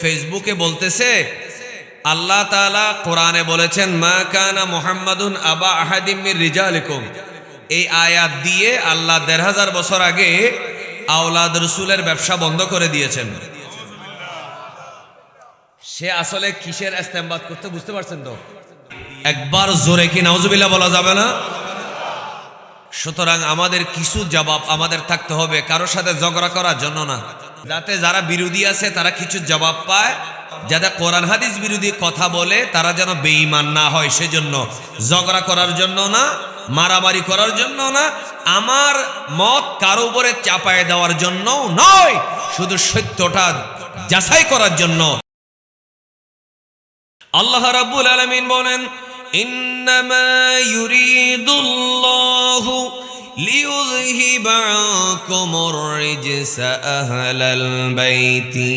ফেসবুকে বলতেছে আল্লাহ তাআলা কোরআনে বলেছেন মা কানা মুহাম্মাদুন আবা আহাদিম মির রিজালিকুম। এই আয়াত দিয়ে আল্লাহ ১৫০০ বছর আগে আওলাদ রসুলের ব্যবসা বন্ধ করে দিয়েছেন। সে আসলে কিসের ইস্তেমবাদ করতে বুঝতে পারছেন তো? একবার জোরে কি নাউজুবিল্লাহ বলা যাবে না? সুতরাং আমাদের কিছু জবাব আমাদের থাকতে হবে, কারোর সাথে ঝগড়া করার জন্য না, যাতে যারা বিরোধী আছে তারা কিছু জবাব পায়, যাতে কোরআন হাদিস বিরোধী কথা বলে তারা যেন বেঈমান না হয়, সেজন্য ঝগড়া করার জন্য না, মারামারি করার জন্য না, আমার মত কারো উপরে চাপায় দেওয়ার জন্য নয়, শুধু সত্যটা যাচাই করার জন্য। আল্লাহ রাব্বুল আলামিন বলেন ইন্নামা ইউরিদুল্লাহু লিইউযহিবা আনকুমুর রিজসা আহলাল বাইতি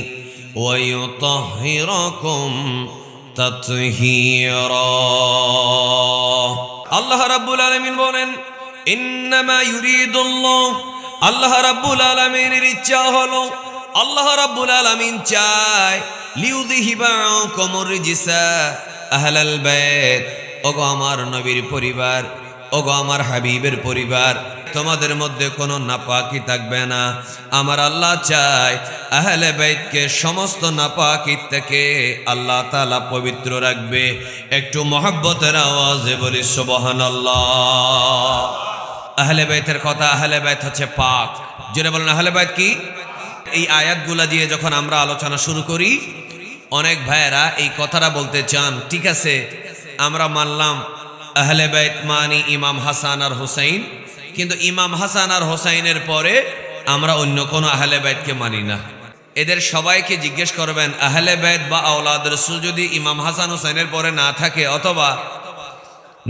ওয়া ইউতাহহিরাকুম তাতহীরা। আল্লাহ রাব্বুল আলামিন বলেন ইন্নামা ইউরিদুল্লাহ, আল্লাহ রাব্বুল আলামিনের ইচ্ছা হলো, আল্লাহ রাব্বুল আলামিন চায় লিইউযহিবা আনকুমুর রিজসা আহলাল বাইত, ওগো আমার নবীর পরিবার, ওগো আমার হাবিবের পরিবার, তোমাদের মধ্যে কোনো নাপাকি থাকবে না। আমার আল্লাহ চায় আহলে বাইতকে সমস্ত নাপাকি থেকে আল্লাহ তাআলা পবিত্র রাখবে। একটু মহব্বতের আওয়াজে বলি সুবহানাল্লাহ। আহলে বাইতের কথা, আহলে বাইত হচ্ছে পাক। জোরে বলেন আহলে বাইত কি? এই আয়াতগুলা দিয়ে যখন আমরা আলোচনা শুরু করি, অনেক ভাইয়েরা এই কথাটা বলতে চান, ঠিক আছে আমরা মানলাম আহলে বাইত মানি ইমাম হাসান আর হুসাইন, কিন্তু ইমাম হাসান আর হুসাইনের পরে আমরা অন্য কোনো আহলে বাইতকে মানি না। এদের সবাইকে জিজ্ঞেস করবেন আহলে বাইত বা আওলাদ রাসূল যদি ইমাম হাসান হুসাইনের পরে না থাকে, অথবা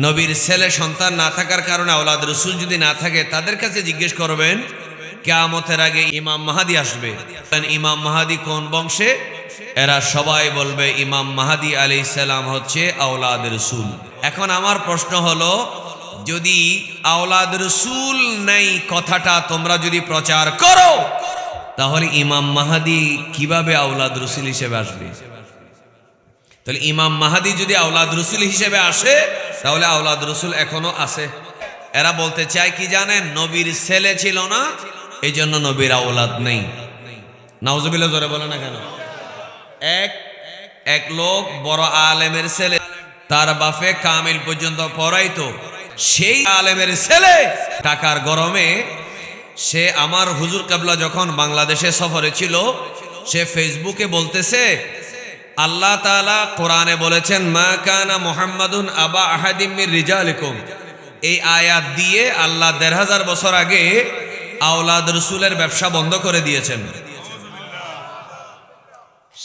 নবীর ছেলে সন্তান না থাকার কারণে আওলাদ রাসূল যদি না থাকে, তাদের কাছে জিজ্ঞেস করবেন কিয়ামতের আগে ইমাম মাহদী আসবে, ইমাম মাহদী কোন বংশে? এরা সবাই বলবে ইমাম মাহদী আলাইহিস সালাম হচ্ছে আওলাদ রাসূল। এখন আমার প্রশ্ন হলো, যদি আওলাদ রাসূল নাই কথাটা তোমরা যদি প্রচার করো, তাহলে ইমাম মাহদী কিভাবে আওলাদ রাসূল হিসেবে আসবে? তাহলে ইমাম মাহদী যদি আওলাদ রাসূল হিসেবে আসে, তাহলে আওলাদ রাসূল এখনো আছে। এরা বলতে চায় কি জানেন? নবীর ছেলে ছিল না, এই জন্য নবীর আওলাদ নেই। নাউজুবিল্লাহ জোরে বলে না কেন? এক লোক বড় আলেমের ছেলে, তার বাপে কামিল পর্যন্ত পড়াইতো, সেই আলেমের ছেলে টাকার গরমে সে, আমার হুজুর কাবলা যখন বাংলাদেশে সফরে ছিল, সে ফেসবুকে বলতেছে আল্লাহ তাআলা কোরআনে বলেছেন মা কানা মুহাম্মাদুন আবা আহাদিম মির রিজালিকুম। এই আয়াত দিয়ে আল্লাহ ১৫০০ বছর আগে আওলাদ রসুলের ব্যবসা বন্ধ করে দিয়েছেন।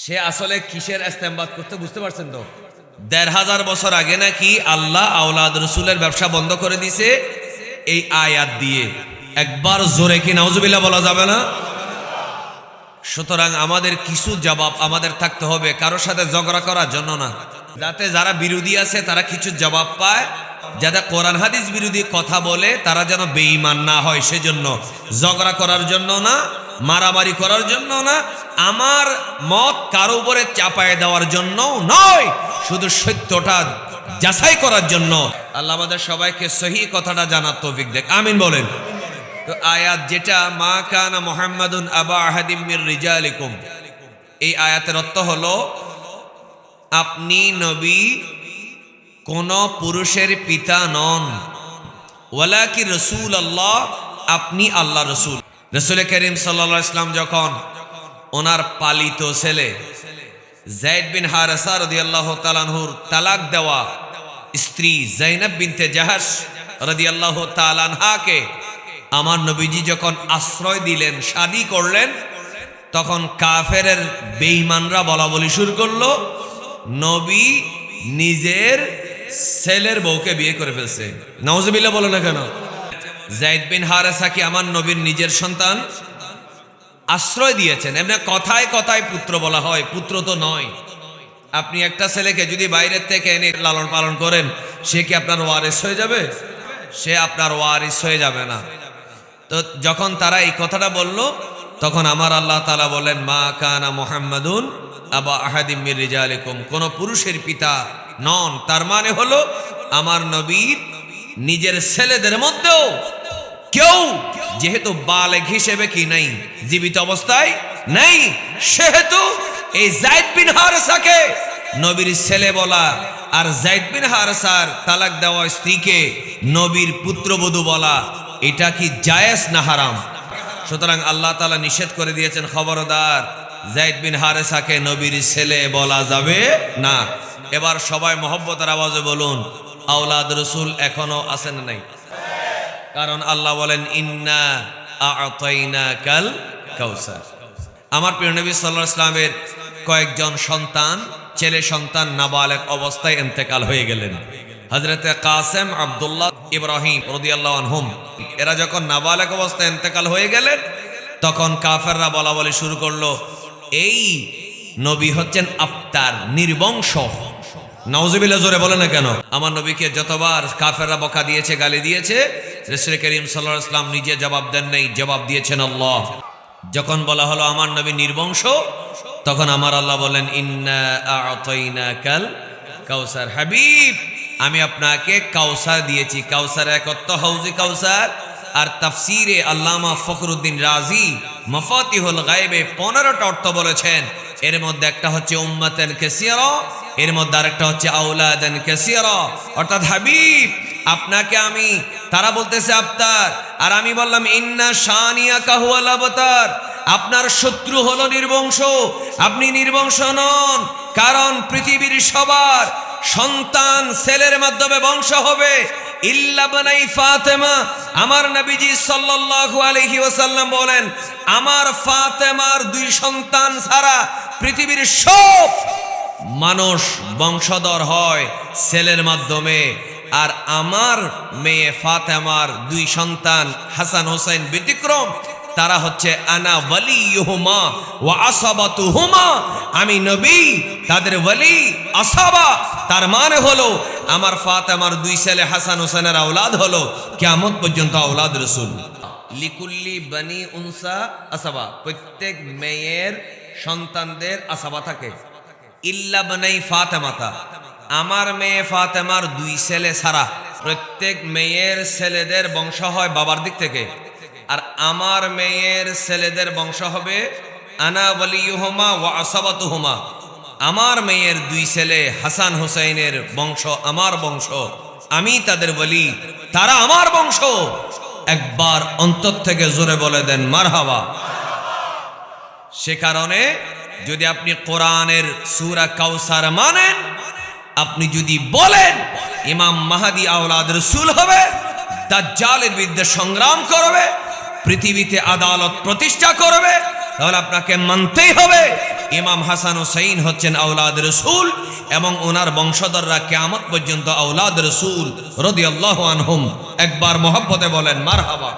সে আসলে কিসের ইস্তেমবাদ করতে বুঝতে পারছেন তো? ১৫০০ বছর আগে নাকি আল্লাহ আওলাদ রসুলের ব্যবসা বন্ধ করে দিছে এই আয়াত দিয়ে। একবার জোরে কি নাউজুবিল্লাহ বলা যাবে না? সুতরাং আমাদের কিছু জবাব আমাদের থাকতে হবে, কারোর সাথে ঝগড়া করার জন্য না, যাতে যারা বিরোধী আছে তারা কিছু জবাব পায়, যাতে কোরআন হাদিস বিরোধী কথা বলে তারা যেন বেঈমান না হয়, সেজন্য ঝগড়া করার জন্য না, মারামারি করার জন্য না, আমার মত কারো উপরে চাপায় দেওয়ার জন্য নয়, শুধু সত্যটা যাচাই করার জন্য। আল্লাহ আমাদের সবাইকে সহি কথাটা জানার তৌফিক দেখ, আমিন বলেন। তো আয়াত যেটা মা কানা মুহাম্মাদুন আবা আহাদিম মির রিজালিকুম, এই আয়াতের অর্থ হলো আপনি নবী কোন পুরুষের পিতা নন, ওয়ালাকি রাসূল আল্লাহ, আপনি আল্লাহ রসুল। রাসূল করিম সাল্লাল্লাহু আলাইহি ওয়াসাল্লাম যখন ওনার পালিত ছেলে যায়েদ বিন হারেসা রাদিয়াল্লাহু তাআলা আনহুর তালাক দেওয়া স্ত্রী যায়েনব বিনতে জাহাশ রাদিয়াল্লাহু তাআলা আনহাকে আমার নবীজি যখন আশ্রয় দিলেন, শাদী করলেন, তখন কাফেরের বেঈমানরা বলা বলি শুরু করলো নবী নিজের ছেলের বউকে বিয়ে করে ফেলছে। নাউজুবিল্লাহ বলো না কেন? যায়েদ বিন হারেসা কি আমার নবীর নিজের সন্তান? আশ্রয় দিয়েছেন, এমনি কথায় কথায় পুত্র বলা হয়, পুত্র তো নয়। আপনি একটা ছেলেকে যদি বাইরের থেকে এনে লালন পালন করেন, সে কি আপনার ওয়ারিস হয়ে যাবে? সে আপনার ওয়ারিস হয়ে যাবে না। তো যখন তারা এই কথাটা বলল, তখন আমার আল্লাহ তাআলা বলেন, মা কানা মুহাম্মাদুন আবা আহাদিম মির রিজালিকুম, কোন পুরুষের পিতা নন। তার মানে হলো আমার নবীর নিজের ছেলেদের মধ্যেও কেউ যেহেতু বালেগ হিসেবে কি নাই, জীবিত অবস্থায় নাই, সেহেতু এই যায়েদ বিন হারেসাকে নবীর ছেলে বলা আর যায়েদ বিন হারেসার তালাক দেওয়া স্ত্রীকে নবীর পুত্রবধূ বলা, এটা কি জায়েজ না হারাম? সুতরাং আল্লাহ তাআলা নিষেধ করে দিয়েছেন, খবরদার যায়েদ বিন হারেসাকে নবীর ছেলে বলা যাবে না। এবার সবাই মহব্বতের আওয়াজে বলুন, আওলাদ রসুল এখনো আছেন নাই? কারণ আল্লাহ বলেন, ইন্না আ'তাইনাকাল কাউসার। আমার প্রিয় নবী সাল্লাল্লাহু আলাইহি ওয়াসাল্লামের কয়েকজন সন্তান, ছেলে সন্তান নাবালেগ অবস্থায় ইন্তেকাল হয়ে গেলেন। হযরতে কাসেম, আব্দুল্লাহ, ইব্রাহিম রাদিয়াল্লাহু আনহুম, এরা যখন নাবালেগ অবস্থায় ইন্তেকাল হয়ে গেলেন, তখন কাফেররা বলা বলি শুরু করলো, এই নবী হচ্ছেন আফতার, নির্বংশ। নাউজুবিল্লাহ, জোরে বলে না কেন? আমার নবীকে যতবার কাফেররা বকা দিয়েছে, গালি দিয়েছে, রাসূল করিম সাল্লাল্লাহু আলাইহি ওয়াসাল্লাম নিজে জবাব দেন নাই, জবাব দিয়েছেন আল্লাহ। যখন বলা হলো আমার নবী নির্বংশ, তখন আমার আল্লাহ বলেন, ইন্না আ'তাইনাকাল কাউসার। হাবিব, আমি আপনাকে কাউসার দিয়েছি। কাউসার এক অর্থ হাউজে কাউসার, আর তাফসিরে আল্লামা ফখরুদ্দিন রাজি মাফাতিহুল গায়বে 15টা অর্থ বলেছেন। এর মধ্যে একটা হচ্ছে উম্মাতান কাসীরা, এর মধ্যে আরেকটা হচ্ছে আওলাদান কাসীরা। অর্থাৎ হাবিব, আপনাকে আমি, তারা বলতেছে আফতার, আর আমি বললাম ইন্না শানিয়াকা হুয়াল আবতার, আপনার শত্রু হলো নির্বংশ, আপনি নির্বংশ নন। কারণ পৃথিবীর সবার সন্তান ছেলের মাধ্যমে বংশ হবে, ইল্লা বানাই ফাতেমা। আমার নবীজি সাল্লাল্লাহু আলাইহি ওয়াসাল্লাম বলেন, আমার ফাতেমার 2 সন্তান ছাড়া পৃথিবীর সব মানুষ বংশধর হয় ছেলের মাধ্যমে। আর আমার মেয়ে ফাতেমার 2 সন্তান হাসান হোসেন ব্যতিক্রম, তারা হচ্ছে আনা ওয়ালিয়ুহুমা ওয়া আসাবাতুহুমা, আমি নবী, তাদের ওয়ালি, আসাবা। তার মানে হলো আমার ফাতেমার 2 ছেলে হাসান হোসেনের আওলাদ হলো কিয়ামত পর্যন্ত আওলাদ রাসূল। লিকুল্লি বনি উনসা আসাবা, প্রত্যেক মেয়ের সন্তানদের আসাবা থাকে। ইল্লা বনাই ফাতেমাতা, আমার মেয়ে ফাতেমার 2 ছেলে ছাড়া প্রত্যেক মেয়ের ছেলেদের বংশ হয় বাবার দিক থেকে। আর আমার মেয়ের ছেলেদের বংশ হবে আনা ওয়ালিয়ুহুমা ওয়া আসাবাতুহুমা, আমার মেয়ের 2 ছেলে হাসান হোসেনের বংশ আমার বংশ, আমি তাদের ওয়ালি, তারা আমার বংশ। একবার অন্তর থেকে জোরে বলে দেন মারহাবা। সে কারণে যদি আপনি কোরআনের সূরা কাউসার মানেন, আপনি যদি বলেন ইমাম মাহদী আওলাদ রাসূল হবে, দাজ্জালের বিরুদ্ধে সংগ্রাম করবে, পৃথিবীতে আদালত প্রতিষ্ঠা করবে, তাহলে আপনাকে মানতেই হবে ইমাম হাসান হুসাইন হচ্ছেন আওলাদ রাসূল, এবং ওনার বংশধররা কিয়ামত পর্যন্ত আওলাদ রাসূল রাদিয়াল্লাহু আনহুম। একবার মহব্বতে বলেন মারহাবা।